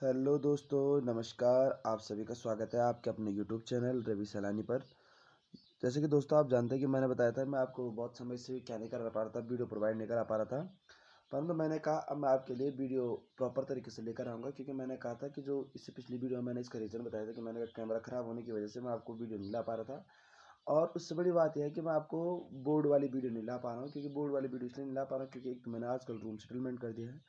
Hello दोस्तों, नमस्कार। आप सभी का स्वागत है आपके अपने यूट्यूब चैनल रवि सैलानी पर। जैसे कि दोस्तों आप जानते हैं कि मैंने बताया था मैं आपको बहुत समय से क्या नहीं कर पा रहा था, वीडियो प्रोवाइड नहीं करा पा रहा था। परंतु मैंने कहा अब मैं आपके लिए वीडियो प्रॉपर तरीके से लेकर आऊँगा, क्योंकि मैंने कहा था कि जो इससे पिछली वीडियो में मैंने इसका रीज़न बताया था कि मैंने कैमरा ख़राब होने की वजह से मैं आपको वीडियो नहीं ला पा रहा था। और उससे बड़ी बात यह है कि मैं आपको बोर्ड वाली वीडियो नहीं ला पा रहा हूँ, क्योंकि बोर्ड वाली वीडियो इसलिए नहीं ला पा रहा हूँ क्योंकि एक तो मैंने आजकल रूम सेटलमेंट कर दिया है,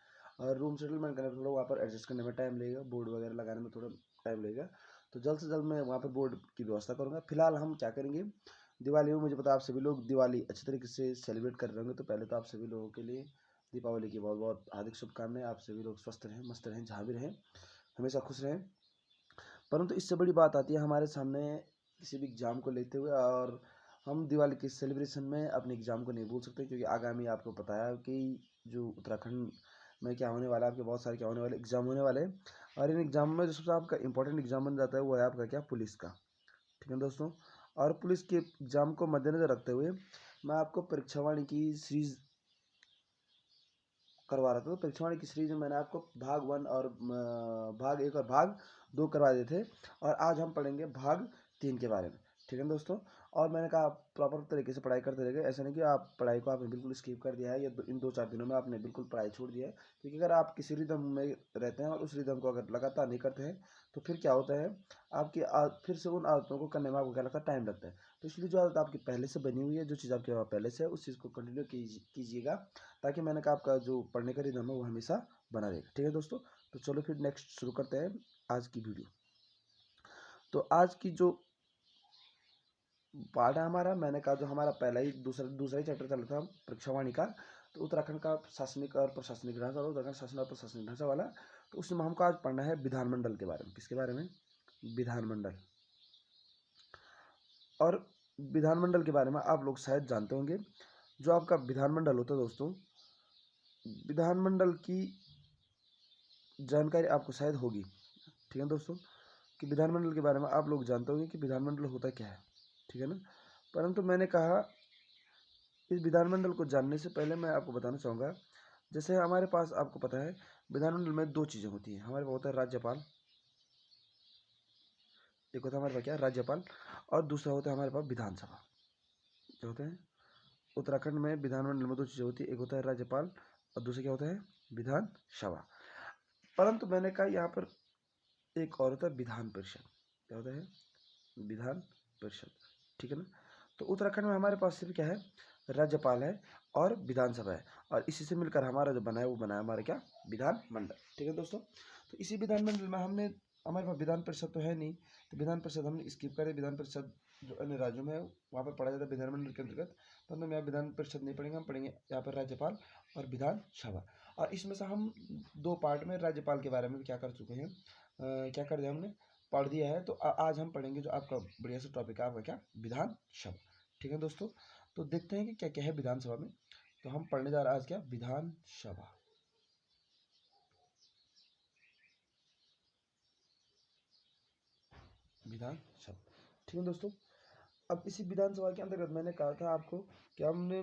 और रूम सेटलमेंट करने पर थोड़ा वहाँ पर एडजस्ट करने में टाइम लगेगा, बोर्ड वगैरह लगाने में थोड़ा टाइम लगेगा। तो जल्द से जल्द मैं वहाँ पर बोर्ड की व्यवस्था करूँगा। फिलहाल हम क्या करेंगे, दिवाली में मुझे पता है आप सभी लोग दिवाली अच्छे तरीके से सेलिब्रेट कर रहे होंगे। तो पहले तो आप सभी लोगों के लिए दीपावली की बहुत बहुत हार्दिक शुभकामनाएं। आप सभी लोग स्वस्थ रहें, मस्त रहें, जहाँ भी रहें, हमेशा खुश रहें। परंतु इससे बड़ी बात आती है हमारे सामने किसी भी एग्ज़ाम को लेते हुए, और हम दिवाली के सेलिब्रेशन में अपने एग्ज़ाम को नहीं भूल सकते, क्योंकि आगामी आपको पता है कि जो उत्तराखंड में क्या होने वाला है, आपके बहुत सारे क्या होने वाले एग्ज़ाम होने वाले हैं। और इन एग्ज़ाम में जो सबसे आपका इंपॉर्टेंट एग्ज़ाम बन जाता है वो है आपका क्या, पुलिस का। ठीक है दोस्तों। और पुलिस के एग्ज़ाम को मद्देनज़र रखते हुए मैं आपको परीक्षावाणी की सीरीज़ करवा रहा था। तो परीक्षावाणी की सीरीज में मैंने आपको भाग 1 और भाग 1 और भाग 2 करवा दिए थे, और आज हम पढ़ेंगे भाग 3 के बारे में। ठीक है दोस्तों। और मैंने कहा आप प्रॉपर तरीके से पढ़ाई करते रहेंगे, ऐसा नहीं कि आप पढ़ाई को आपने बिल्कुल स्किप कर दिया है या इन 2-4 दिनों में आपने बिल्कुल पढ़ाई छोड़ दिया है। क्योंकि अगर आप किसी रिदम में रहते हैं और उस रिदम को अगर लगातार नहीं करते हैं तो फिर क्या होता है, आपकी फिर से उन आदतों को करने में आपको क्या लगता है, टाइम लगता है। तो इसलिए जो आदत आपकी पहले से बनी हुई है, जो चीज़ आपके पास पहले से है, उस चीज़ को कंटिन्यू कीजिएगा, ताकि मैंने कहा आपका जो पढ़ने का रिदम है वो हमेशा बना रहेगा। ठीक है दोस्तों। तो चलो फिर नेक्स्ट शुरू करते हैं आज की वीडियो। तो आज की जो पार्ट है हमारा, मैंने कहा जो हमारा पहला ही दूसरा ही चैप्टर चल रहा था परीक्षावाणी का, तो उत्तराखंड का शासनिक और प्रशासनिक ढांचा, उत्तराखंड शासन और प्रशासनिक ढांचा वाला। तो उसमें हमको आज पढ़ना है विधानमंडल के बारे में। किसके बारे में? विधानमंडल। और विधानमंडल के बारे में आप लोग शायद जानते होंगे, जो आपका विधानमंडल होता है दोस्तों, विधानमंडल की जानकारी आपको शायद होगी। ठीक है दोस्तों, कि विधानमंडल के बारे में आप लोग जानते होंगे कि विधानमंडल होता क्या है। ठीक है ना। परंतु मैंने कहा इस विधानमंडल को जानने से पहले मैं आपको बताना चाहूँगा, जैसे हमारे पास आपको पता है विधानमंडल में दो चीज़ें होती हैं। हमारे पास होता है राज्यपाल, एक होता है हमारे पास क्या, राज्यपाल, और दूसरा होता है हमारे पास विधानसभा। क्या होता है उत्तराखंड में विधानमंडल में दो चीज़ें होती है, एक होता है राज्यपाल और दूसरा क्या होता है, विधानसभा। परंतु मैंने कहा यहाँ पर एक और होता है विधान परिषद। क्या होता है, विधान परिषद। ठीक है ना। तो उत्तराखंड में हमारे पास सिर्फ क्या है, राज्यपाल है और विधानसभा है, और इसी से मिलकर हमारा जो बना है वो बना है हमारा क्या, विधानमंडल। ठीक है दोस्तों। तो इसी विधानमंडल में हमारे पास विधान परिषद तो है नहीं, तो विधान परिषद हमने स्किप करे। विधान परिषद जो अन्य राज्यों में है वहाँ पर पढ़ा जाता है विधानमंडल के अंतर्गत, तो हम यहाँ विधान परिषद नहीं पढ़ेंगे, हम पढ़ेंगे यहाँ पर राज्यपाल और विधानसभा। और इसमें से हम दो पार्ट में राज्यपाल के बारे में भी क्या कर चुके हैं, क्या कर दिया हमने, पढ़ दिया है। तो आज हम पढ़ेंगे जो आपका बढ़िया सा टॉपिक है आपका क्या, विधानसभा। ठीक है दोस्तों। तो देखते हैं कि क्या क्या है विधानसभा में। तो हम पढ़ने जा रहे हैं आज क्या, विधानसभा। विधानसभा। ठीक है दोस्तों। अब इसी विधानसभा के अंतर्गत मैंने कहा था आपको कि हमने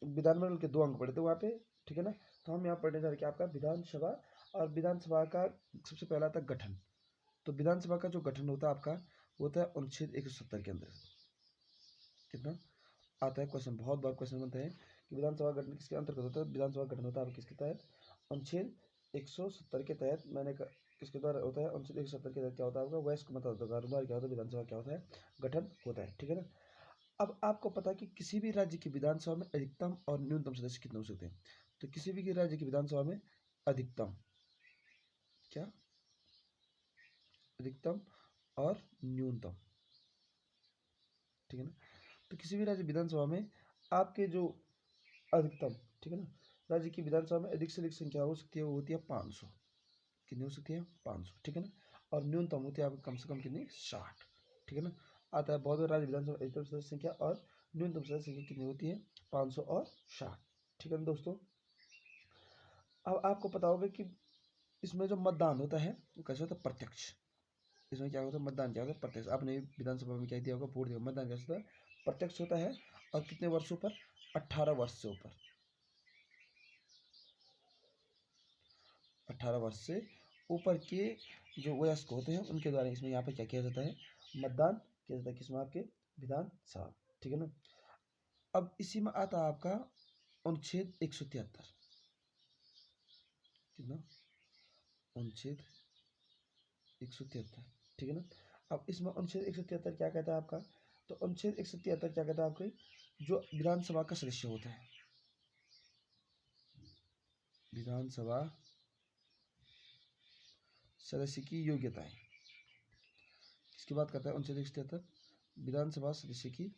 विधानमंडल के 2 अंक पढ़े थे वहाँ पे। ठीक है ना। तो हम यहाँ पढ़ने जा रहे हैं कि आपका विधानसभा, और विधानसभा का सबसे पहला था गठन। तो विधानसभा का जो गठन होता है आपका, वो होता है अनुच्छेद 170 के अंदर। कितना आता है क्वेश्चन, बहुत बार क्वेश्चन बनते हैं कि विधानसभा गठन किसके अंतर्गत होता है। विधानसभा गठन होता है किसके तहत, अनुच्छेद 170 के तहत। किसके द्वारा होता है, अनुच्छेद 170 के तहत क्या होता है आपका, वयस्क मताधिकारों द्वारा क्या होता है, विधानसभा क्या होता है, गठन होता है। ठीक है ना। अब आपको पता है कि किसी भी राज्य की विधानसभा में अधिकतम और न्यूनतम सदस्य कितने हो सकते हैं। तो किसी भी राज्य की विधानसभा में अधिकतम क्या, अधिकतम और न्यूनतम। ठीक है ना। तो किसी भी राज्य विधानसभा में आपके जो अधिकतम, ठीक है ना, राज्य की विधानसभा में अधिक से अधिक संख्या हो सकती है, वो होती है 500। कितनी हो सकती है, 500। ठीक है ना। और न्यूनतम होती है आपको कम से कम कितनी, 60। ठीक है ना। आता है बहुत बड़ा राज्य विधानसभा अधिकतम सदस्य संख्या और न्यूनतम सदस्य संख्या कितनी होती है, 500 और 60। ठीक है ना दोस्तों। अब आपको पता होगा कि इसमें जो मतदान होता है वो कैसे होता है, प्रत्यक्ष। इसमें क्या होता है, मतदान क्या होता है, प्रत्यक्ष। आपने विधानसभा में क्या दिया होगा, वोट दिया, मतदान कैसे होता है, प्रत्यक्ष होता है। और कितने वर्षों पर, 18 वर्ष से ऊपर, 18 वर्ष से ऊपर के जो वयस्क होते हैं उनके द्वारा इसमें यहाँ पर क्या किया जाता है, मतदान किया जाता है। किसमें, आपके विधानसभा, ठीक है ना। अब इसी में आता है आपका अनुच्छेद 173, कितना, अनुच्छेद 173, ठीक है ना। अब इसमें अनुच्छेद 173 क्या कहता है आपका, तो अनुच्छेद 173 क्या कहता है आपके, जो विधानसभा का सदस्य होता है, विधानसभा सदस्य की योग्यताएं, किसकी बात करता है अनुच्छेद 173, विधानसभा सदस्य की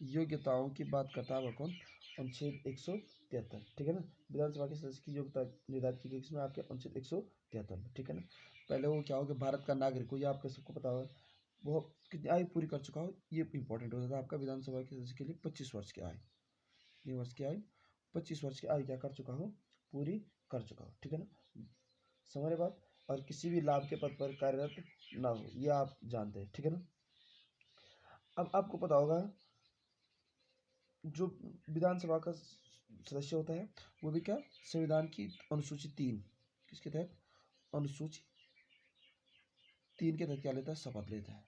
योग्यताओं की बात करता है कौन, अनुच्छेद 173, ठीक है ना। विधानसभा के सदस्य की योग्यता निर्धारित की गई किसमें, आपके अनुच्छेद 173 में, ठीक है ना। पहले वो क्या हो गया, भारत का नागरिक हो, ये आपको सबको पता होगा, वो कितनी आयु पूरी कर चुका हो, ये इंपॉर्टेंट होता था आपका। विधानसभा के सदस्य के लिए 25 वर्ष की आयु, कितनी वर्ष की आयु, 25 वर्ष की आयु क्या कर चुका हो, पूरी कर चुका हो, ठीक है ना। समझ बात। और किसी भी लाभ के पद पर कार्यरत ना हो, ये आप जानते हैं, ठीक है ना। अब आपको पता होगा जो विधानसभा का सदस्य होता है वो भी क्या, संविधान की अनुसूची 3, किसके तहत, अनुसूची 3 के तहत क्या लेता है, शपथ लेता है।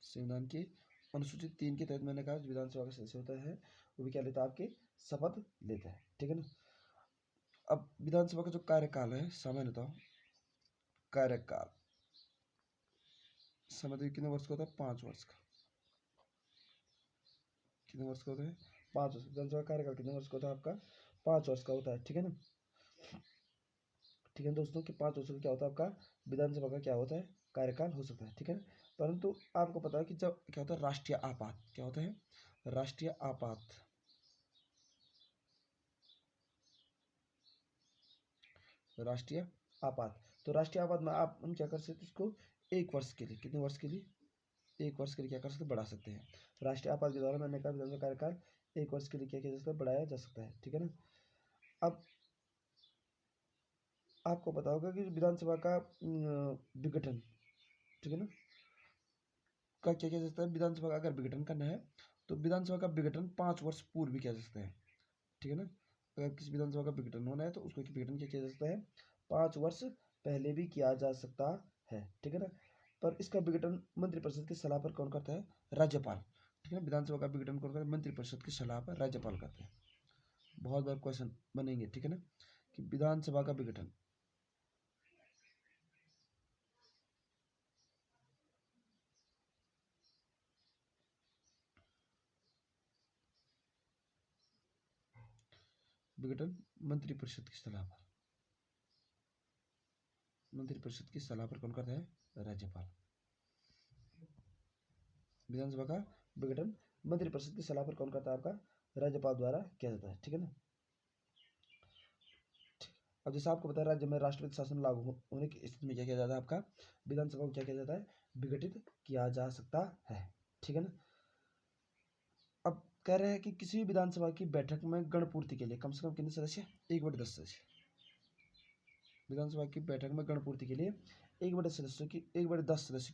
संविधान की अनुसूचित 3 के तहत मैंने कहा विधानसभा का सदस्य होता है वो भी क्या लेता है, आपके शपथ लेता है, ठीक है ना। अब विधानसभा का जो कार्यकाल है, सामान्यतः कार्यकाल समय कितने वर्ष का होता है, 5 वर्ष का, कितने वर्ष का होता है, 5 वर्ष। विधानसभा कार्यकाल कितने वर्ष का होता है आपका, 5 वर्ष का होता है, ठीक है ना। ठीक है दोस्तों, कि 5 वर्ष का क्या होता है आपका विधानसभा का क्या होता है, कार्यकाल हो सकता है, ठीक है ना। परंतु आपको पता है कि जब क्या होता है राष्ट्रीय आपात, क्या होता है, राष्ट्रीय आपात, राष्ट्रीय आपात, तो राष्ट्रीय आपात में आप हम क्या कर सकते हैं, इसको 1 वर्ष के लिए, कितने वर्ष के लिए, 1 वर्ष के लिए क्या कर सकते हैं, बढ़ा सकते हैं। राष्ट्रीय आपात के दौरान मैंने कहा विधानसभा कार्यकाल 1 वर्ष के लिए क्या किया जा सकता है, बढ़ाया जा सकता है, ठीक है ना। अब आपको पता होगा कि विधानसभा का विघटन, ठीक है ना, का क्या किया जा सकता है, विधानसभा का अगर विघटन करना है तो विधानसभा का विघटन 5 वर्ष पूर्व भी किया जा सकता है, ठीक है ना। अगर किसी विधानसभा का विघटन होना है तो उसको विघटन क्या किया जा सकता है, 5 वर्ष पहले भी किया जा सकता है, ठीक है ना। पर इसका विघटन मंत्रिपरिषद की सलाह पर कौन करता है, राज्यपाल, ठीक है ना। विधानसभा का विघटन कौन करता है, मंत्रिपरिषद की सलाह पर राज्यपाल करते हैं। बहुत बार क्वेश्चन बनेंगे, ठीक है ना, कि विधानसभा का विघटन, विघटन मंत्रिपरिषद की सलाह पर, मंत्रिपरिषद की सलाह पर कौन करता है, राज्यपाल। विधानसभा का विघटन मंत्रिपरिषद की सलाह पर कौन करता है, आपका राज्यपाल द्वारा किया जाता है, ठीक है ना। अब जैसे आपको पता है राज्य में राष्ट्रपति शासन लागू होने की स्थिति में क्या किया जाता है, आपका विधानसभा को क्या किया जाता है, विघटित किया जा सकता है, ठीक है ना। अब कह रहे हैं कि किसी भी विधानसभा की बैठक में गणपूर्ति के लिए कम से कम कितने सदस्य, 1/10 सदस्य। विधानसभा की बैठक में गणपूर्ति के लिए 1/10 सदस्य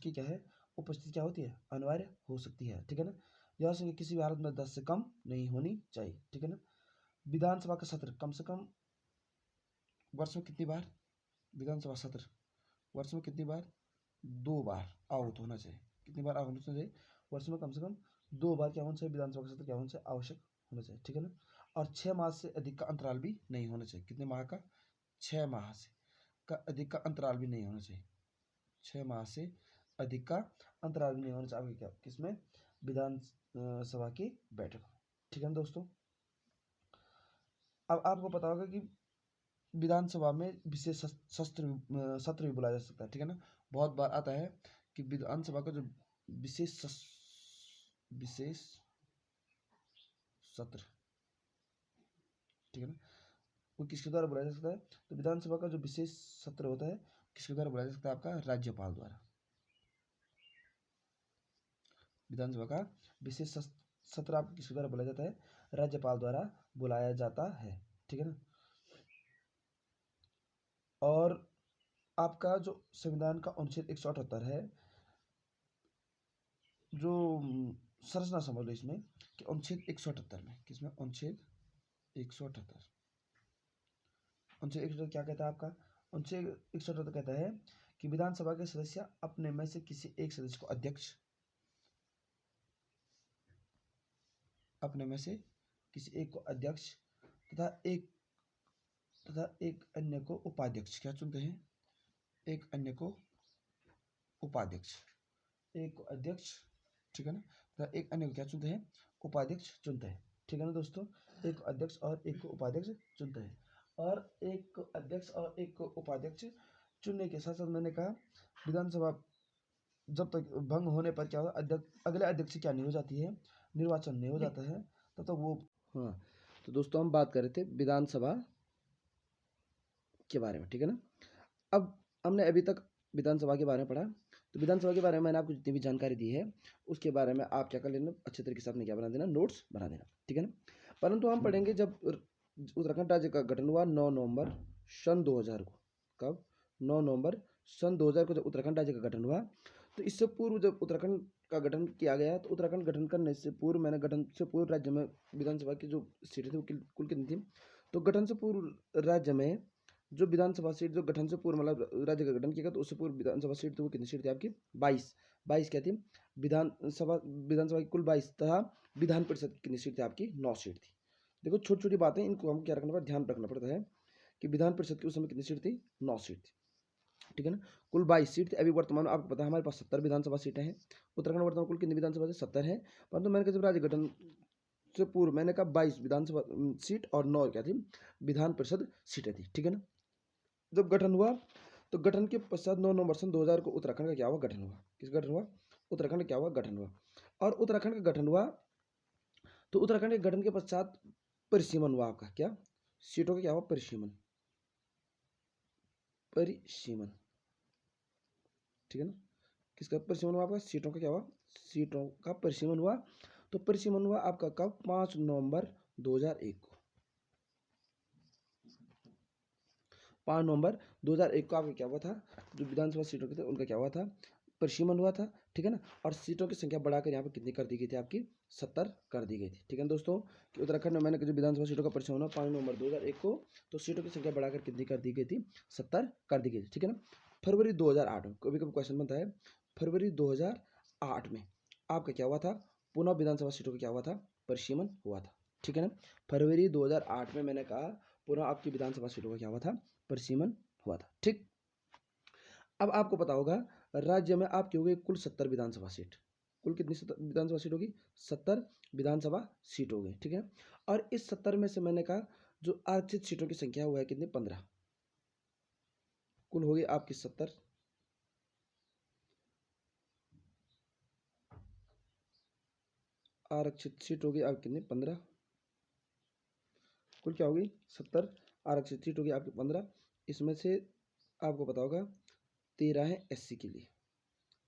की क्या है, उपस्थिति क्या होती है, अनिवार्य हो सकती है, ठीक है ना। यह संख्या किसी भी हालत में 10 से कम नहीं होनी चाहिए, ठीक है ना। विधानसभा का सत्र कम से कम वर्ष में कितनी बार, विधानसभा सत्र वर्ष में कितनी बार, 2 बार आहूत होना चाहिए। कितनी बार आहूत होना चाहिए, वर्ष में कम से कम 2 बार क्या होना चाहिए, विधानसभा का सत्र क्या होना चाहिए, आवश्यक होना चाहिए, ठीक है ना। और 6 माह से अधिक का अंतराल भी नहीं होना चाहिए। कितने माह का, 6 माह से का अधिक का अंतराल भी नहीं होना चाहिए, 6 माह से अधिक का अंतराल भी नहीं होना चाहिए, क्या किसमें, विधानसभा की बैठक, ठीक है ना दोस्तों। अब आपको पता होगा कि विधानसभा में विशेष सत्र भी बुलाया जा सकता है, ठीक है ना। बहुत बार आता है कि विधानसभा का जो विशेष सत्र, ठीक है ना, वो किसके द्वारा बुलाया जा सकता है, तो विधानसभा का जो विशेष सत्र होता है किसके द्वारा बुलाया जा सकता है, आपका राज्यपाल द्वारा। विधानसभा का विशेष सत्र आपको किसके द्वारा बुलाया जाता है, राज्यपाल द्वारा बुलाया जाता है, ठीक है ना। और आपका जो संविधान का अनुच्छेद 178 है, जो संरचना समझ लो इसमें कि अनुच्छेद 178 में, किसमें, अनुच्छेद 178, अनुच्छेद 178 क्या कहता है आपका, उनसे एक शर्त कहता है कि विधानसभा के सदस्य अपने में से किसी एक सदस्य को अध्यक्ष, अपने में से किसी एक को अध्यक्ष तथा एक अन्य को उपाध्यक्ष क्या चुनते हैं, एक अन्य को उपाध्यक्ष, एक को अध्यक्ष, ठीक है ना, तथा एक अन्य को क्या चुनते हैं, उपाध्यक्ष चुनते हैं, ठीक है ना दोस्तों। एक को अध्यक्ष और एक को उपाध्यक्ष चुनते हैं, और एक को अध्यक्ष और एक को उपाध्यक्ष चुनने के साथ साथ मैंने कहा विधानसभा जब तक भंग होने पर क्या होगा, अध्यक्ष अगले अध्यक्ष क्या नहीं हो जाती है, निर्वाचन नहीं हो जाता है, तब तक वो। हाँ, तो दोस्तों हम बात कर रहे थे विधानसभा के बारे में, ठीक है ना। अब हमने अभी तक विधानसभा के बारे में पढ़ा, तो विधानसभा के बारे में मैंने आपको जितनी भी जानकारी दी है उसके बारे में आप क्या कर लेना, अच्छे तरीके से आपने क्या बना देना, नोट्स बना देना, ठीक है ना। परंतु हम पढ़ेंगे जब उत्तराखंड राज्य का गठन हुआ 9 नवंबर सन 2000 को, कब, 9 नवंबर सन 2000 को जब उत्तराखंड राज्य का गठन हुआ, तो इससे पूर्व जब उत्तराखंड का गठन किया गया, तो उत्तराखंड गठन करने से पूर्व, मैंने गठन से पूर्व राज्य में विधानसभा की जो सीटें थी वो कुल कितनी थी, तो गठन से पूर्व राज्य में जो विधानसभा सीट, जो गठन से पूर्व मतलब राज्य का गठन किया तो उससे पूर्व विधानसभा सीट, तो वो कितनी सीट थी आपकी, 22 क्या थी, विधानसभा की कुल 22 तथा विधान परिषद की कितनी सीट थी आपकी, 9 सीट थी। देखो छोटी छोटी बातें, इनको हम क्या रखना पड़ता है, ध्यान रखना पड़ता है कि विधान परिषद की उस समय कितनी सीट थी, 9 सीट थी, ठीक है ना, कुल 22 सीट थी। अभी वर्तमान में आपको पता है हमारे पास 70 विधानसभा सीटें हैं। उत्तराखंड वर्तमान कुल कितनी विधानसभा से 70 है, परंतु मैंने कहा जब राज्य गठन से पूर्व मैंने कहा 22 विधानसभा सीट और 9 क्या थी, विधान परिषद सीटें थी, ठीक है ना। जब गठन हुआ तो गठन के पश्चात 9 नवंबर सन 2000 को उत्तराखंड का क्या हुआ, गठन हुआ। किसका गठन हुआ, उत्तराखंड क्या हुआ, गठन हुआ। और उत्तराखंड का गठन हुआ तो उत्तराखंड के गठन के पश्चात परिसीमन हुआ आपका, क्या, सीटों का क्या हुआ, परिसीमन, परिसीमन, ठीक है ना। किसका परिसीमन हुआ आपका, सीटों का क्या हुआ, सीटों का परिसीमन हुआ। तो परिसीमन हुआ आपका कब, 5 नवंबर 2001 को, 5 नवंबर 2001 को आपका क्या हुआ था, जो विधानसभा सीटों के थे उनका क्या हुआ था, परिसीमन हुआ था, ठीक है ना। और सीटों की संख्या बढ़ाकर यहाँ पर कितनी कर दी गई थी आपकी, 70 कर दी गई थी, ठीक है ना दोस्तों। कि उत्तराखंड में मैंने जो विधानसभा सीटों का परिसीमन हुआ 5 नवंबर 2001 को, तो सीटों की संख्या बढ़ाकर कितनी कर दी गई थी, 70 कर दी गई थी, ठीक है ना। फरवरी 2008 में कभी कभी क्वेश्चन बनता है, फरवरी 2008 में आपका क्या हुआ था, पुनः विधानसभा सीटों का क्या हुआ था, परिसीमन हुआ था, ठीक है ना। फरवरी 2008 में मैंने कहा पुनः आपकी विधानसभा सीटों का क्या हुआ था, परिसीमन हुआ था, ठीक। अब आपको पता होगा राज्य में आपकी हो गई कुल 70 विधानसभा सीट, कुल कितनी विधानसभा सीट होगी, 70 विधानसभा सीट हो गई, ठीक है। और इस 70 में से मैंने कहा जो आरक्षित सीटों की संख्या हुआ है कितनी, 15, कुल हो गई आपकी 70, आरक्षित सीट होगी आपकी कितनी, 15, कुल क्या होगी 70 आरक्षित सीट होगी आपकी 15। इसमें से आपको पता होगा 13 है एससी के लिए,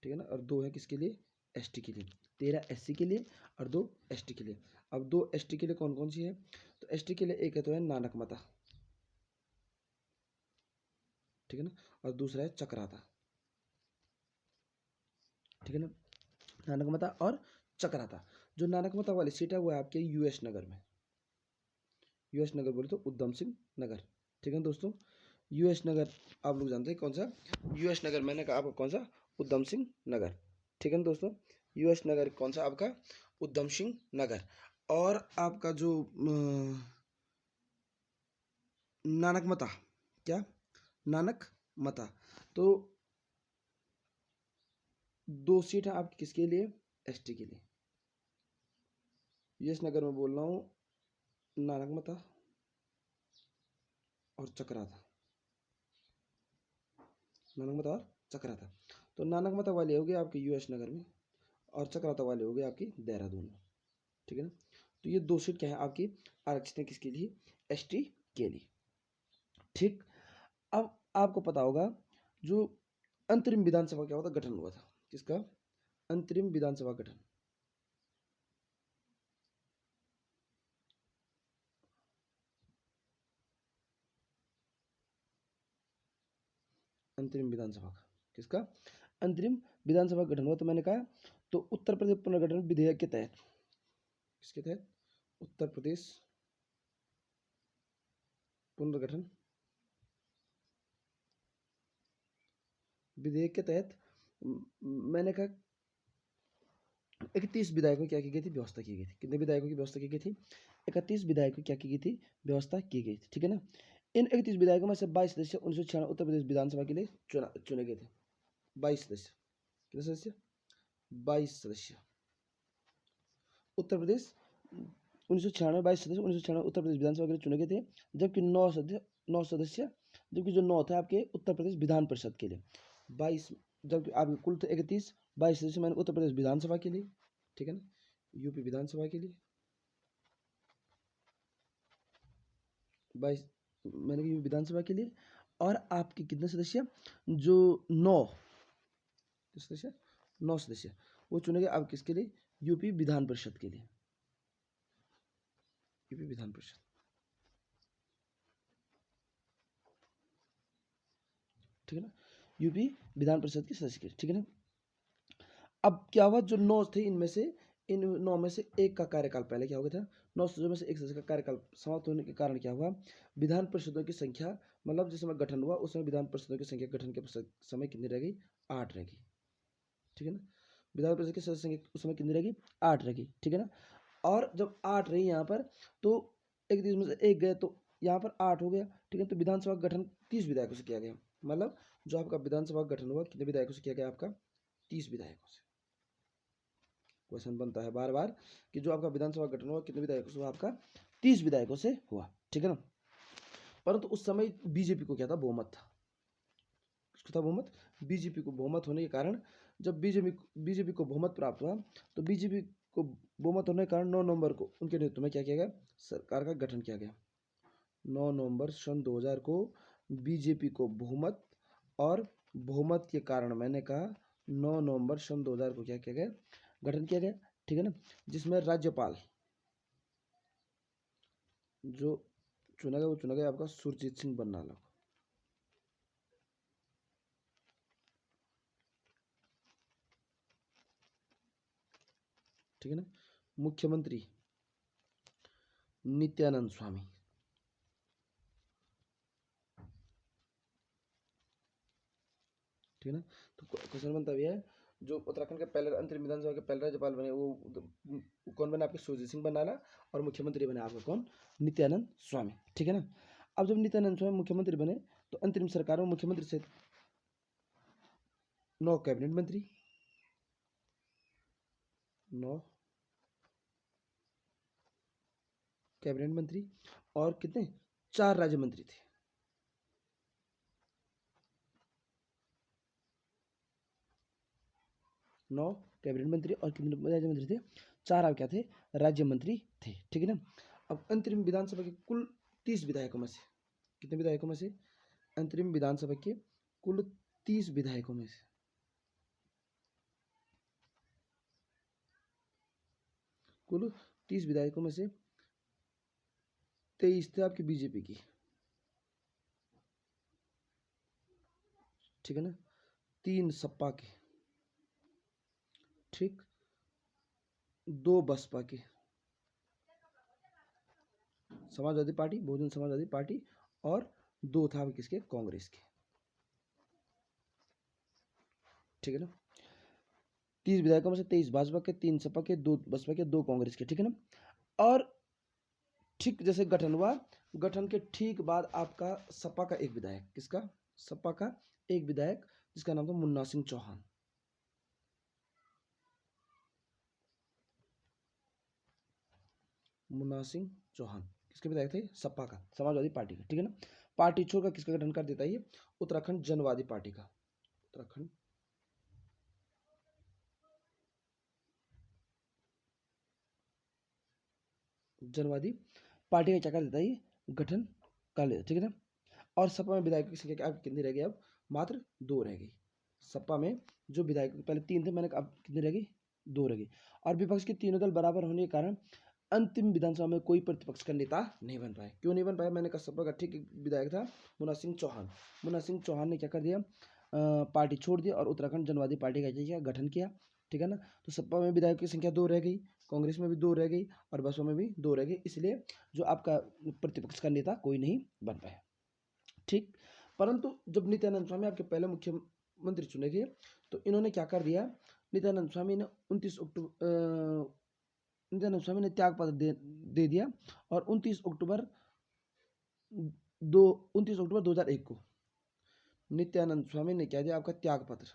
ठीक है ना, और 2 है किसके लिए, एसटी के लिए। 13 एससी के लिए और 2 एसटी के लिए। अब 2 एसटी के लिए कौन कौन सी है, तो एसटी के लिए एक है तो है नानकमता, ठीक है ना, और दूसरा है चक्राता, ठीक है ना, नानकमता और चक्राता। जो नानकमता वाली सीट है वो है आपके यूएस नगर में, यूएस नगर बोले तो उधम सिंह नगर, ठीक है दोस्तों। यूएस नगर आप लोग जानते हैं कौन सा, यूएस नगर मैंने कहा आपका कौन सा, उधम सिंह नगर, ठीक है ना दोस्तों। यूएस नगर कौन सा आपका, उधम सिंह नगर। और आपका जो नानकमता, क्या, नानकमता, तो 2 सीट है आपकी किसके लिए, एसटी के लिए। यूएस नगर में बोल रहा हूँ, नानकमता और चक्राता, नानकमता और चक्राता। तो नानकमता वाली होगी आपकी यूएस नगर में और चक्राता वाली होगी आपकी देहरादून में, ठीक है ना। तो ये 2 सीट क्या है आपकी आरक्षित है किसके लिए, एसटी के लिए, ठीक। अब आपको पता होगा जो अंतरिम विधानसभा क्या हुआ था, गठन हुआ था, किसका, अंतरिम विधानसभा गठन, अंतरिम विधानसभा का, किसका, अंतरिम विधानसभा गठन हुआ। तो मैंने कहा तो उत्तर प्रदेश पुनर्गठन विधेयक के तहत, किसके तहत, उत्तर प्रदेश पुनर्गठन विधेयक के तहत मैंने कहा 31 विधायकों की क्या की गई थी, व्यवस्था की गई थी। कितने विधायकों की व्यवस्था की गई थी? 31 विधायकों की क्या की गई थी, व्यवस्था की गई थी। ठीक है ना। इन 31 विधायकों में से 22 सदस्य 1996 उत्तर प्रदेश विधानसभा के लिए चुने गए थे। 22 सदस्य, कितने सदस्य? 22 सदस्य उत्तर प्रदेश 1996, 22 सदस्य 1996 उत्तर प्रदेश विधानसभा के लिए चुने गए थे। जबकि 9 सदस्य जबकि जो 9 थे आपके उत्तर प्रदेश विधान परिषद के लिए। 22 जबकि आपके कुल थे 31, 22 सदस्य मैंने उत्तर प्रदेश विधानसभा के लिए, ठीक है ना, यूपी विधानसभा के लिए 22 मैंने कहा यूपी विधानसभा के लिए। और आपके कितने सदस्य, जो 9 सदस्य, 9 सदस्य वो चुने गए आप किसके लिए, यूपी विधान परिषद के लिए, यूपी विधान परिषद। ठीक है ना, यूपी विधान परिषद के सदस्य के लिए। ठीक है ना। अब क्या हुआ, जो 9 थे इनमें से, इन 9 में से एक का कार्यकाल पहले क्या हो गया था, 9 सदस्यों में से एक सदस्य का कार्यकाल समाप्त होने के कारण क्या हुआ, विधान परिषदों की संख्या, मतलब जिस समय गठन हुआ उस समय विधान परिषदों की संख्या गठन के समय कितनी रह गई, 8 रह गई। ठीक है ना, विधान परिषद की सदस्य संख्या उस समय कितनी रह गई, 8 रह गई। ठीक है ना। और जब 8 रही यहाँ पर, तो एक दिन में से एक गए तो यहाँ पर 8 हो गया। ठीक है, तो विधानसभा का गठन 30 विधायकों से किया गया। मतलब जो आपका विधानसभा का गठन हुआ कितने विधायकों से किया गया, आपका 30 विधायकों से। क्वेश्चन बनता है बार बार कि जो आपका विधानसभा गठन हुआ कितने विधायकों से हुआ, आपका 30 विधायकों से हुआ। ठीक है ना। परंतु उस समय बीजेपी को क्या था, बहुमत था। किसको था बहुमत, बीजेपी को बहुमत होने के कारण, जब बीजेपी को बहुमत प्राप्त हुआ, तो बीजेपी को बहुमत होने के कारण 9 नवंबर को उनके नेतृत्व में क्या किया गया, सरकार का गठन किया गया। 9 नवंबर सन 2000 को बीजेपी को बहुमत, और बहुमत के कारण मैंने कहा 9 नवंबर सन 2000 को क्या किया गया, गठन किया गया। ठीक है ना, जिसमें राज्यपाल जो चुना गया वो चुना गया आपका सुरजीत सिंह बरनाला। ठीक है ना। मुख्यमंत्री नित्यानंद स्वामी। ठीक है ना। तो क्वेश्चन बनता भी है, जो उत्तराखंड के पहले अंतरिम विधानसभा के पहले राज्यपाल बने वो कौन बने, आपके सुरजीत सिंह बरनाला। और मुख्यमंत्री बने आपका कौन, नित्यानंद स्वामी। ठीक है ना। अब जब नित्यानंद स्वामी मुख्यमंत्री बने, तो अंतरिम सरकार में मुख्यमंत्री से 9 कैबिनेट मंत्री, 9 कैबिनेट मंत्री, और कितने, 4 राज्य मंत्री थे। 9 कैबिनेट मंत्री और कितने राज्य मंत्री थे, 4 आप क्या थे, राज्य मंत्री थे। ठीक है ना। अब अंतरिम विधानसभा के कुल 30 विधायकों में से, कितने विधायकों में से, अंतरिम विधानसभा के कुल 30 विधायकों में से, कुल 30 विधायकों में से 23 थे आपकी बीजेपी की। ठीक है ना, 3 सपा के, ठीक, 2 बसपा के, समाजवादी पार्टी, बहुजन समाजवादी पार्टी, और 2 था किसके, कांग्रेस के। ठीक है ना। 30 विधायकों में से 23 भाजपा के, 3 सपा के, 2 बसपा के, 2 कांग्रेस के। ठीक है ना। और ठीक जैसे गठन हुआ, गठन के ठीक बाद आपका सपा का एक विधायक, किसका, सपा का एक विधायक जिसका नाम था मुन्ना सिंह चौहान। मुन्ना सिंह चौहान किसके विधायक थे, सपा का, समाजवादी पार्टी का। ठीक है ना। पार्टी छोड़कर किसका गठन कर देता है ये, उत्तराखंड जनवादी पार्टी का, उत्तराखंड जनवादी पार्टी का क्या कर देता है ये, गठन कर लेता। ठीक है ना। और सपा में विधायकों की संख्या अब कितनी रह गई, अब मात्र 2 रह गई। सपा में जो विधायक पहले 3 थे, मैंने अब कितनी रह गई, 2 रह गई। और विपक्ष के तीनों दल बराबर होने के कारण अंतिम विधानसभा में कोई प्रतिपक्ष का नेता नहीं बन पाया। क्यों नहीं बन पाया, मैंने कहा सपा का ठीक एक विधायक था मुन्ना सिंह चौहान। मुन्ना सिंह चौहान ने क्या कर दिया, पार्टी छोड़ दिया और उत्तराखंड जनवादी पार्टी का क्या गठन किया। ठीक है ना। तो सपा में विधायक की संख्या 2 रह गई, कांग्रेस में भी 2 रह गई, और बसपा में भी 2 रह गई। इसलिए जो आपका प्रतिपक्ष का नेता कोई नहीं बन पाया। ठीक। परंतु जब नित्यानंद स्वामी आपके पहले मंत्री चुने गए। तो इन्होंने क्या कर दिया, नित्यानंद स्वामी ने 29 त्यागपत्र दे दिया और 29 अक्टूबर 2001 को नित्यानंद स्वामी ने क्या दिया, आपका त्यागपत्र।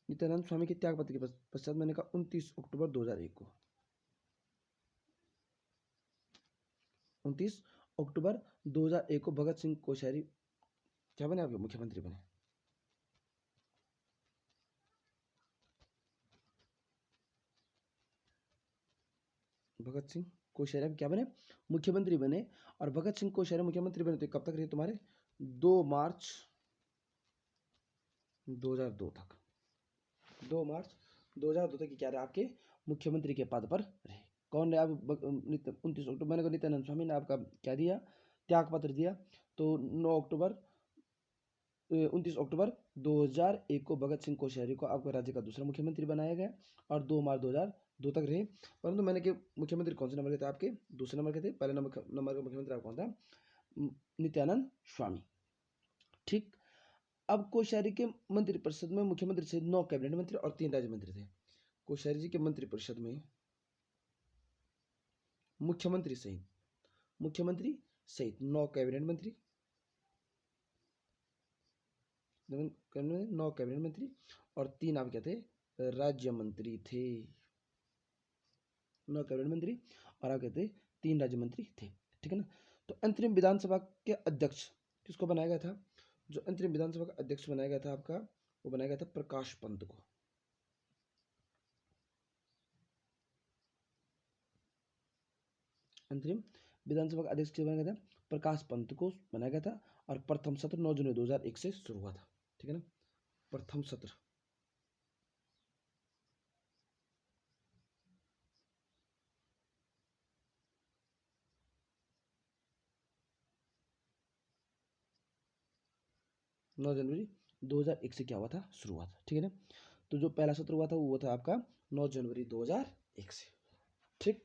नित्यानंद स्वामी के त्यागपत्र के पश्चात मैंने कहा 29 अक्टूबर 2001 को, 29 अक्टूबर 2001 को भगत सिंह कोश्यारी क्या बने, आपके मुख्यमंत्री बने। भगत सिंह कोश्यारी क्या बने, मुख्यमंत्री बने। और भगत सिंह कोश्यारी मुख्यमंत्री बने तो कब तक रहे तुम्हारे, 2 मार्च 2002 तक। 2 मार्च 2002 तक क्या रहे, आपके मुख्यमंत्री के पद पर रहे। कौन रहे, आप 29 अक्टूबर मैंने कहा नित्यानंद स्वामी ने आपका क्या दिया, त्यागपत्र दिया। तो 29 अक्टूबर 2001 को भगत सिंह कोश्यारी को आपको राज्य का दूसरा मुख्यमंत्री बनाया गया और 2 मार्च 2002 तक रहे। परंतु मैंने कि मुख्यमंत्री कौन से नंबर के थे, आपके दूसरे नंबर के थे। पहले नंबर का मुख्यमंत्री आपको कौन था, नित्यानंद स्वामी। ठीक, अब कोश्यारी के मंत्रिपरिषद में मुख्यमंत्री सहित 9 कैबिनेट मंत्री और 3 राज्य मंत्री थे। कोश्यारी जी के मंत्रिपरिषद में मुख्यमंत्री सहित 9 कैबिनेट मंत्री, 9 कैबिनेट मंत्री और 3 आप क्या थे, राज्य मंत्री थे। 9 कैबिनेट मंत्री और आप कहते 3 राज्य मंत्री थे। ठीक है ना। तो अंतरिम विधानसभा के अध्यक्ष किसको बनाया गया था, जो अंतरिम विधानसभा का अध्यक्ष बनाया गया था आपका, वो बनाया गया था प्रकाश पंत को। अंतरिम विधानसभा का अध्यक्ष बनाया गया था, प्रकाश पंत को बनाया गया था। और प्रथम सत्र 9 जनवरी 2001 से शुरू हुआ था। ठीक है ना, प्रथम सत्र 9 जनवरी 2001 से क्या हुआ था, शुरू हुआ था। ठीक है ना। तो जो पहला सत्र हुआ था वो था आपका 9 जनवरी 2001 से। ठीक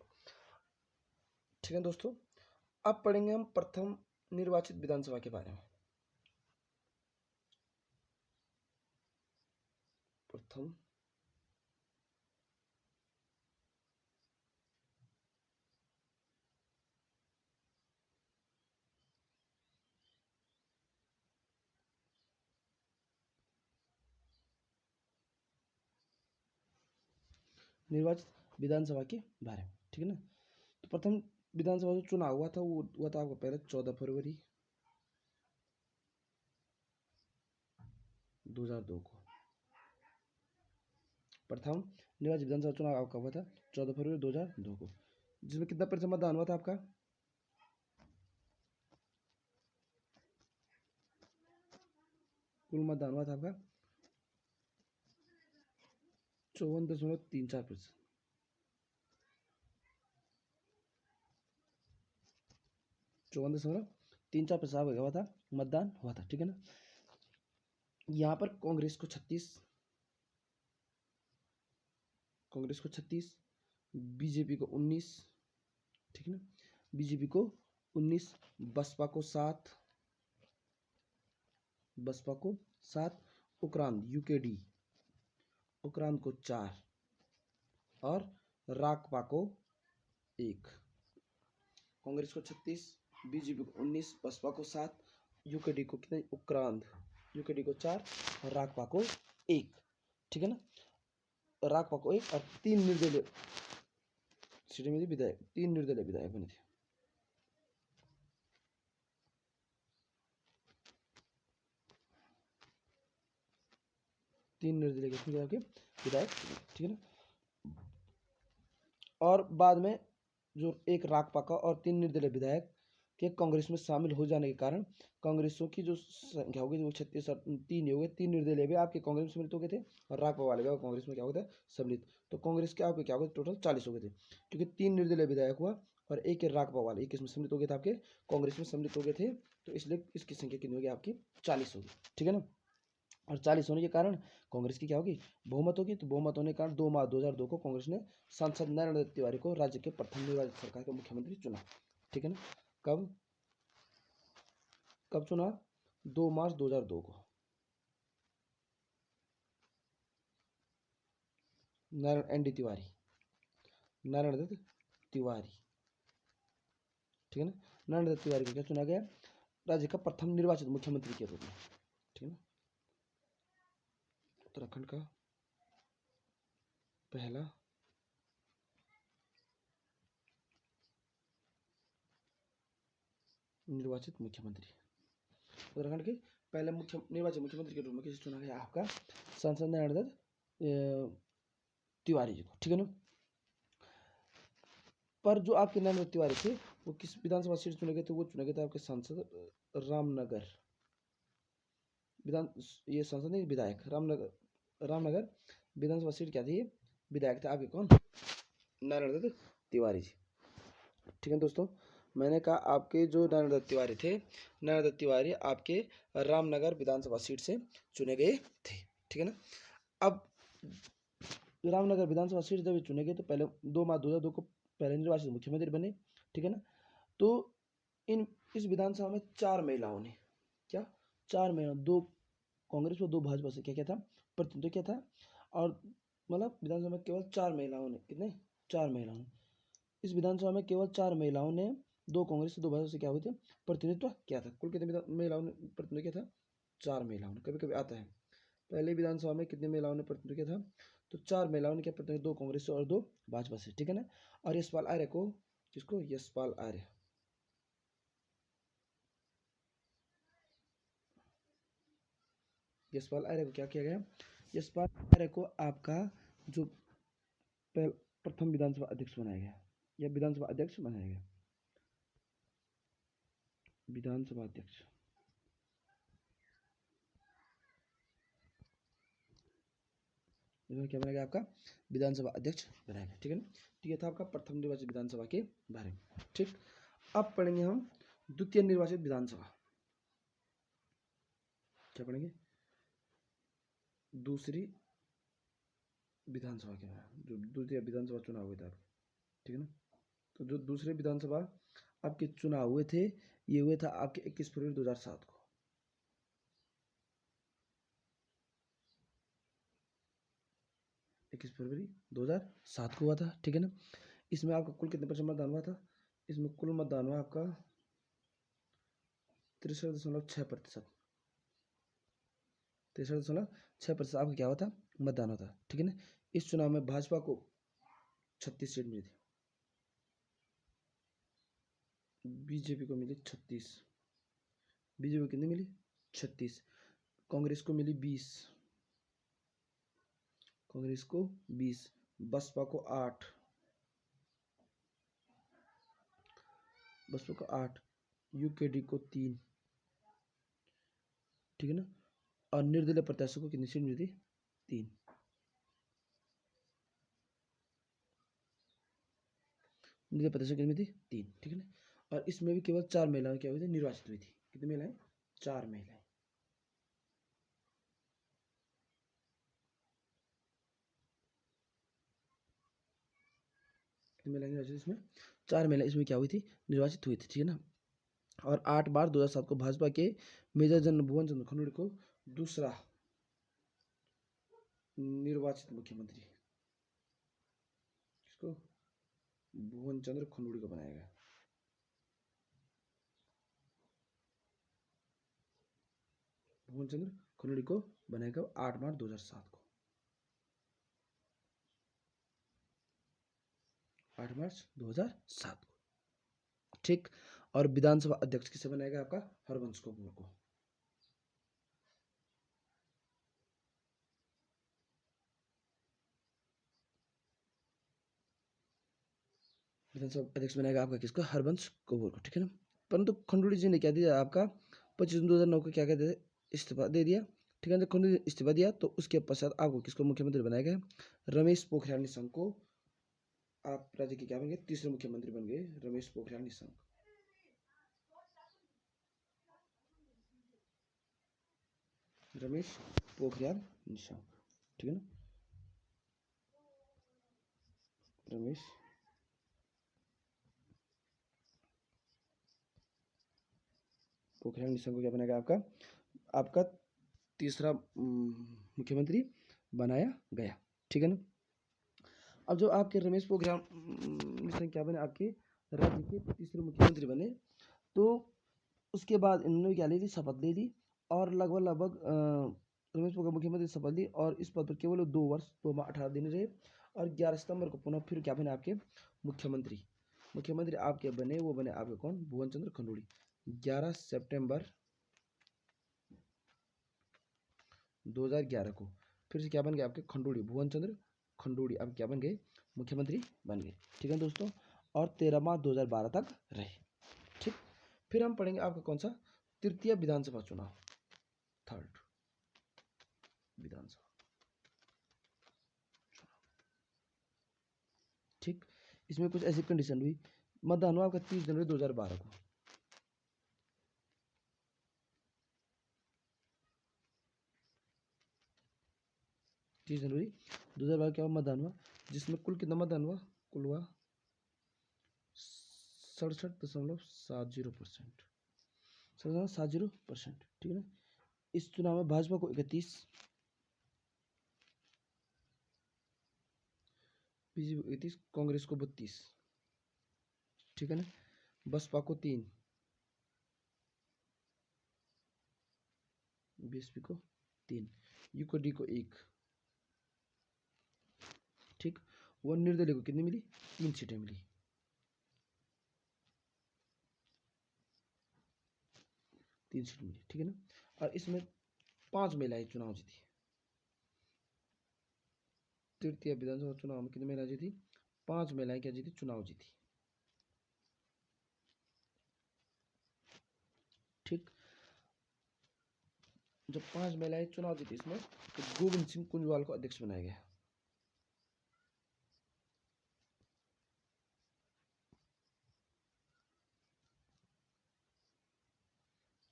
ठीक है दोस्तों, अब पढ़ेंगे हम प्रथम निर्वाचित विधानसभा के बारे में। प्रथम निर्वाचित विधानसभा के बारे में। ठीक है ना। तो प्रथम विधानसभा जो चुनाव हुआ था वो हुआ था आपको पहले 14 फरवरी 2002 को। प्रथम निर्वाचित विधानसभा चुनाव आपका हुआ था 14 फरवरी 2002 को, जिसमें कितना प्रतिशत मतदान हुआ था आपका, कुल मतदान हुआ था आपका 54.34%। 54.34% हुआ था, मतदान हुआ था। ठीक है ना। यहाँ पर कांग्रेस को 36, बीजेपी को 19, ठीक है ना, बीजेपी को 19, बसपा को 7, उक्रांत यूकेडी उक्रांत को 4 और राकपा को 1। कांग्रेस को 36, बीजेपी को 19, बसपा को 7, यूकेडी को कितने, उक्रांत यूकेडी को 4 और राकपा को 1। ठीक है ना। राकपा को 1 और 3 निर्दलीय सीटें में विधायक, 3 निर्दलीय विधायक बने थे। तीन निर्दलीय आपके विधायक। ठीक है ना। और बाद में जो एक राकपा का और 3 निर्दलीय विधायक के कांग्रेस में शामिल हो जाने के कारण कांग्रेसों की जो संख्या होगी वो 36 और 3 हो गए। 3 निर्दलीय भी आपके कांग्रेस में सम्मिलित हो गए थे और राकपा वाले भी कांग्रेस में क्या हो गए थे, सम्मिलित। तो कांग्रेस के आपके क्या हो गए, टोटल 40 हो गए थे, क्योंकि 3 निर्दलीय विधायक हुआ और एक राकपा वाले एक इसमें सम्मिलित हो गए थे, आपके कांग्रेस में सम्मिलित हो गए थे। तो इसलिए इसकी संख्या कितनी होगी, आपकी 40 होगी। ठीक है ना। और 40 होने के कारण कांग्रेस की क्या होगी, बहुमत होगी। तो बहुमत होने के कारण 2 मार्च 2002 को कांग्रेस ने सांसद नारायण दत्त तिवारी को राज्य के प्रथम निर्वाचित सरकार के मुख्यमंत्री चुना। ठीक है ना। कब कब चुना, 2 मार्च 2002 को नारायण एन डी तिवारी, नारायण दत्त तिवारी, ठीक है ना। नारायण दत्त तिवारी को क्या चुना गया, राज्य का प्रथम निर्वाचित मुख्यमंत्री के रूप में, ठीक है ना। उत्तराखंड का पहला निर्वाचित मुख्यमंत्री, उत्तराखंड के पहले निर्वाचित मुख्यमंत्री के रूप में किसे चुना गया, आपका सांसद नारायण दत्त तिवारी जी को, ठीक है ना। पर जो आपके नारायण दत्त तिवारी थे वो किस विधानसभा सीट चुने गए थे, वो चुने गए थे आपके सांसद रामनगर ये सांसद नहीं, विधायक रामनगर विधानसभा सीट क्या थी, विधायक थे आपके कौन, नारायण दत्त तिवारी जी, ठीक है दोस्तों। मैंने कहा आपके जो नारायण दत्त तिवारी थे, नारायण दत्त तिवारी आपके रामनगर विधानसभा सीट से चुने गए थे, ठीक है ना। अब रामनगर विधानसभा सीट जब चुने गए तो पहले 2 मार्च 2002 को पहले निर्वाचित मुख्यमंत्री बने, ठीक है ना। तो इस विधानसभा में 4 महिलाओं ने क्या, 4 महिला, 2 कांग्रेस और 2 भाजपा से क्या था, प्रतिनिधित्व किया था। और मतलब विधानसभा में केवल 4 महिलाओं ने, कितने, 4 महिलाओं ने, इस विधानसभा में केवल 4 महिलाओं ने 2 कांग्रेस से 2 भाजपा से क्या हुए थे, प्रतिनिधित्व किया था। कुल कितने महिलाओं ने प्रतिनिधित्व किया था, 4 महिलाओं ने। कभी कभी आता है पहले विधानसभा में कितने महिलाओं ने प्रतिनिधित्व किया था, तो 4 महिलाओं ने क्या प्रतिनिधित्व, 2 कांग्रेस से और 2 भाजपा से, ठीक है ना। और यशपाल आर्य को, किसको, यशपाल आर्य, यशपाल आर्य को क्या किया गया, यशपाल आर्य को आपका जो प्रथम विधानसभा अध्यक्ष बनाया गया, या विधानसभा अध्यक्ष बनाया गया, विधानसभा अध्यक्ष, क्या बनाया गया, आपका विधानसभा अध्यक्ष बनाया गया, ठीक है ना। तो ये था आपका प्रथम निर्वाचित विधानसभा के बारे में, ठीक। अब पढ़ेंगे हम द्वितीय निर्वाचित विधानसभा, क्या पढ़ेंगे, दूसरी विधानसभा के बारे में, जो द्वितीय विधानसभा चुनाव हुए थे, ठीक है ना। तो जो दूसरे विधानसभा आपके चुनाव हुए थे, ये हुए था आपके 21 फरवरी 2007 को, 21 फरवरी 2007 को हुआ था, ठीक है ना। इसमें आपका कुल कितने परसेंट मतदान हुआ था, इसमें कुल मतदान हुआ आपका 63.6%, 63.6% आपका क्या हुआ था, मतदान होता, ठीक है ना। इस चुनाव में भाजपा को 36 सीट मिली थी, बीजेपी को मिली 36, बीजेपी को कितनी मिली, 36, कांग्रेस को मिली 20, कांग्रेस को 20, बसपा को 8, बसपा को 8, यूकेडी को 3, ठीक है ना। और निर्दलीय प्रत्याशी को कितनी सीट मिली थी, 3, निर्दलीय प्रत्याशी कितनी थी, 3, ठीक है ना। और इसमें भी केवल 4 महिलाएं क्या हुई थी, निर्वाचित हुई थी, कितनी महिलाएं, 4 महिलाएं, कितनी महिलाएं निर्वाचित, इसमें 4 महिलाएं इसमें क्या हुई थी, निर्वाचित हुई थी, ठीक है ना। और 8 मार्च 2007 को भाजपा के मेजर जनरल भुवन चंद्र खंडूड़ी को दूसरा निर्वाचित मुख्यमंत्री, किसको, भुवन चंद्र खंडूड़ी को बनाया गया, भुवन चंद्र खंडूड़ी को बनाया गया 8 मार्च 2007 को, 8 मार्च 2007 को, ठीक। और विधानसभा अध्यक्ष किसे बनाया गया, आपका हरवंश कपूर को, विधानसभा अध्यक्ष बनाएगा आपका किसको, हरवंश कपूर को, ठीक है ना। परंतु खंडूड़ी जी ने क्या दिया, आपका 25 जून 2009 को क्या कहते थे, इस्तीफा दे दिया, ठीक है। जब खंडूड़ी ने इस्तीफा दिया तो उसके पश्चात आपको किसको मुख्यमंत्री बनाया गया, रमेश पोखरियाल निशंक को आप राज्य के क्या बन गए, तीसरे मुख्यमंत्री बन गए, रमेश पोखरियाल निशंक, रमेश पोखरियाल निशंक, ठीक है ना, रमेश पोखरियाल निशंक को क्या बनाया गया आपका आपका तीसरा मुख्यमंत्री बनाया गया। ठीक है ना। अब जो आपके रमेश पोखरियाल निशंक क्या बने, आपके राज्य के तीसरे मुख्यमंत्री बने, तो उसके बाद इन्होंने क्या ली थी, शपथ ली थी, और लगभग रमेश पोखरियाल मुख्यमंत्री शपथ ली, और इस पद पर केवल 2 वर्ष 2 माह 18 दिन रहे, और 11 सितंबर को पुनः फिर क्या बने आपके मुख्यमंत्री आपके बने, वो बने आपके कौन, भुवन चंद्र खंडूड़ी। 11 सितंबर 2011 को फिर से क्या बन गए आपके खंडूड़ी, भुवन चंद्र खंडूड़ी अब क्या बन गए, मुख्यमंत्री बन गए। ठीक है दोस्तों, और 13 मार्च 2012 तक रहे। ठीक, फिर हम पढ़ेंगे आपका कौन सा, तृतीय विधानसभा चुनाव, थर्ड विधानसभा। ठीक, इसमें कुछ ऐसी कंडीशन हुई, मतदान हुआ आपका 30 जनवरी 2012 को। तीस जनवरी 2012 क्या मतदान हुआ, जिसमें कुल कितना मतदान हुआ, कुल हुआ 67.70%, 67.70%। ठीक है ना। इस चुनाव में भाजपा को 31, बीजेपी को 31, कांग्रेस को 32। ठीक है ना। बसपा को 3, बीएसपी को 3, यूकोडी को 1। ठीक, वो निर्दलीय को कितनी मिली, 3 सीटें मिली। ठीक है ना। और इसमें 5 महिलाएं चुनाव जीती। तृतीय विधानसभा चुनाव में कितनी महिलाएं जीती, 5 महिलाएं क्या जीती, चुनाव जीती। ठीक, जब 5 महिलाएं चुनाव जीती इसमें, तो गोविंद सिंह कुंजवाल को अध्यक्ष बनाया गया।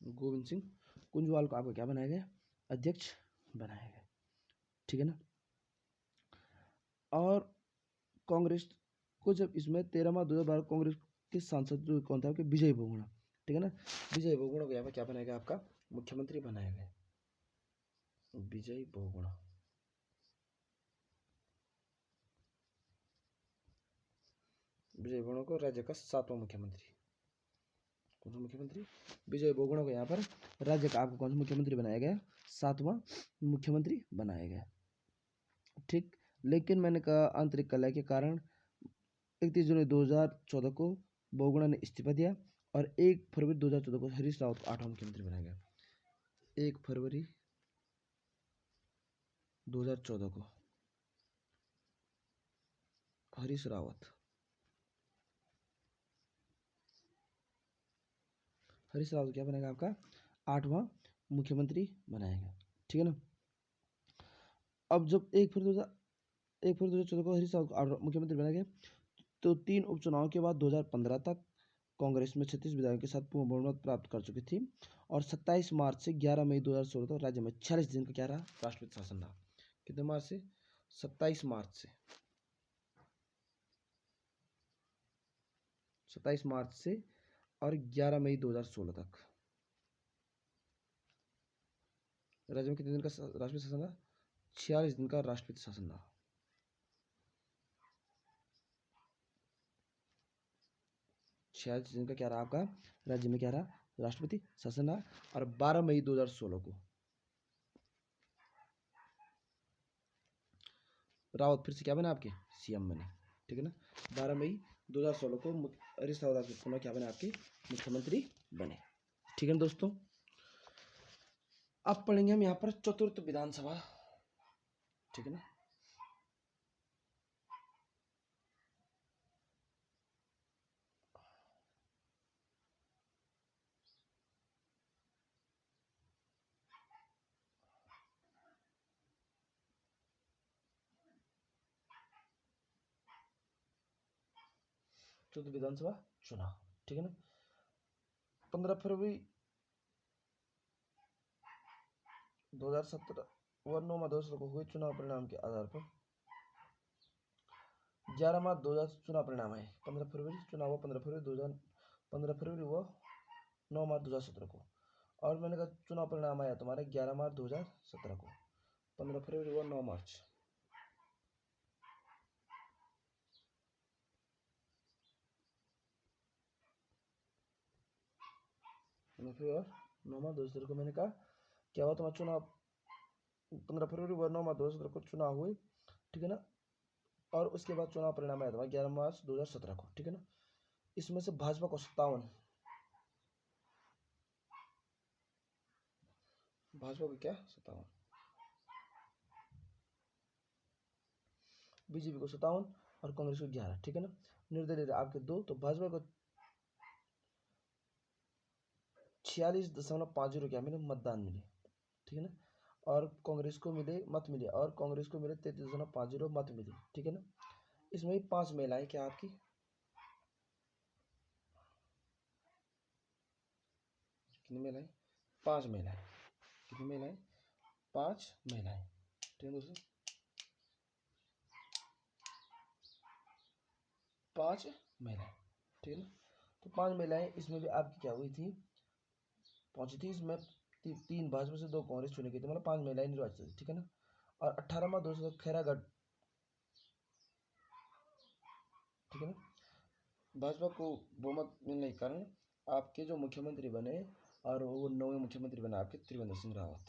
गोविंद सिंह कुंजवाल को आपको क्या बनाया गया, अध्यक्ष बनाया गया। ठीक है ना। और कांग्रेस को जब इसमें 13 मार्च 2012 कांग्रेस के सांसद जो कौन था आपके, विजय बहुगुणा। ठीक है ना, विजय बहुगुणा को यहाँ पर क्या बनाया गया, आपका मुख्यमंत्री बनाया गया, विजय बहुगुणा। विजय बहुगुणा को राज्य का 7वां मुख्यमंत्री, कौन सा मुख्यमंत्री, विजय बहुगुणा को यहाँ पर राज्य का आपको कौन सा मुख्यमंत्री बनाया गया, 7वां मुख्यमंत्री बनाया गया। ठीक, लेकिन मैंने कहा आंतरिक कलह के कारण 31 जुलाई 2014 को बहुगुणा ने इस्तीफा दिया, और 1 फरवरी 2014 को हरीश रावत को 8वां मुख्यमंत्री बनाया गया। 1 फरवरी 2014 को हरीश रावत क्या बनेगा, आपका 8वां मुख्यमंत्री बनाएगा। ठीक है ना। अब जब 1 फरवरी 2014 को हरीश रावत को 8वां मुख्यमंत्री बनाया गया, तो 3 उपचुनाव के बाद 2015 तक कांग्रेस में 36 विधायकों के साथ पूर्ण बहुमत प्राप्त कर चुकी थी, और 27 मार्च से 11 मई 2016 तक राज्य में 46 दिन का क्या रहा, राष्ट्रपति शासन रहा। कितने मार्च से, 27 मार्च से, 27 मार्च से और 11 मई 2016 तक राज्य में कितने दिन का राष्ट्रपति शासन रहा, 46 दिन का राष्ट्रपति शासन रहा। 46 दिन का क्या रहा आपका, राज्य में क्या रहा, राष्ट्रपति शासन रहा। और 12 मई 2016 को रावत फिर से क्या बने, आपके सीएम बने। ठीक है ना। 12 मई 2016 को हरीश रावत पुनः क्या बने, आपके मुख्यमंत्री बने। ठीक है दोस्तों, अब पढ़ेंगे हम यहाँ पर चतुर्थ विधानसभा। ठीक है ना। चतुर्थ विधानसभा चुनाव। ठीक है ना। 15 फरवरी 2017 व 9 मार्च 2017 को हुए चुनाव परिणाम के आधार पर 11 मार्च 2000 चुनाव परिणाम है। 15 फरवरी चुनाव हुआ, 15 फरवरी व 9 मार्च 2017 को और मैंने कहा चुनाव परिणाम आया तुम्हारा 11 मार्च 2017 को, 15 फरवरी और 9 मार्च। फिर और 9 मार्च 2017 को मैंने कहा क्या हुआ तुम्हारा चुनाव, 15 फरवरी और 9 मार्च 2017 को चुनाव हुए, ठीक है ना। और उसके बाद चुनाव परिणाम आया था 11 मार्च 2017 को, ठीक है ना। इसमें से भाजपा को 57, भाजपा को क्या 57, बीजेपी को 57 और कांग्रेस को 11, ठीक है ना। निर्दलीय आपके 2, तो भाजपा को 46.50 क्या मिले मतदान मिले, ठीक है ना। और कांग्रेस को मिले मत मिले, और कांग्रेस को मिले 33.50 मत मिले, ठीक है ना। इसमें 5 महिलाएं क्या आपकी, कितनी महिलाएं, 5 महिलाएं, कितनी महिलाएं, 5 महिलाएं, ठीक है दोस्तों, 5 महिलाएं, ठीक है ना। तो 5 महिलाएं इसमें भी आपकी क्या हुई थी, पहुंची थी। इसमें 3 भाजपा से 2 कांग्रेस चुनी गई थी, मतलब 5 महिलाएं निर्वाचित हुई, ठीक है ना। और 18वां 200 खैरागढ़, ठीक है ना। भाजपा को बहुमत मिलने के कारण आपके जो मुख्यमंत्री बने, और वो 9वें मुख्यमंत्री बना आपके त्रिवेंद्र सिंह रावत।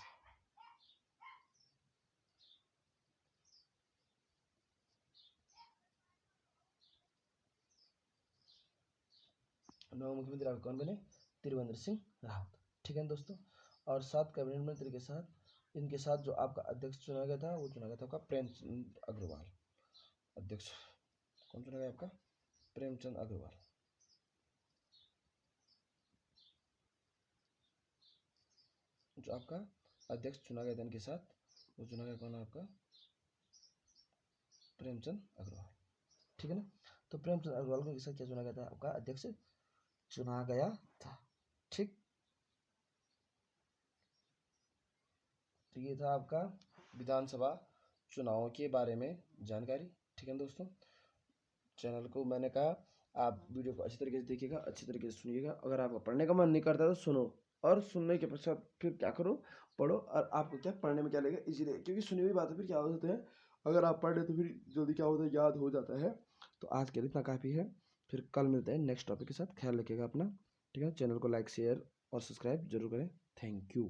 9वें मुख्यमंत्री आपके कौन बने, त्रिवेंद्र सिंह रावत, ठीक है दोस्तों। और 7 कैबिनेट मंत्री के साथ इनके साथ जो आपका अध्यक्ष चुना गया था, वो चुना गया था आपका प्रेमचंद अग्रवाल। अध्यक्ष कौन चुना गया आपका, प्रेमचंद अग्रवाल। जो आपका अध्यक्ष चुना गया था इनके साथ, वो चुना गया कौन आपका, प्रेमचंद अग्रवाल, ठीक है ना। तो प्रेमचंद अग्रवाल को इनके साथ क्या चुना गया था, आपका अध्यक्ष चुना गया था, ठीक। तो ये था आपका विधानसभा चुनावों के बारे में जानकारी, ठीक है दोस्तों। चैनल को मैंने कहा आप वीडियो को अच्छी तरीके से देखिएगा, अच्छी तरीके से सुनिएगा। अगर आपका पढ़ने का मन नहीं करता तो सुनो, और सुनने के पश्चात फिर क्या करो, पढ़ो। और आपको क्या पढ़ने में क्या लगेगा, इजी लगेगा, क्योंकि सुनी हुई बातें फिर क्या होते हैं, अगर आप पढ़ रहे तो फिर जल्दी क्या होता है, याद हो जाता है। तो आज के लिए इतना काफ़ी है, फिर कल मिलते हैं नेक्स्ट टॉपिक के साथ। ख्याल रखिएगा अपना, ठीक है। चैनल को लाइक शेयर और सब्सक्राइब जरूर करें। Thank you.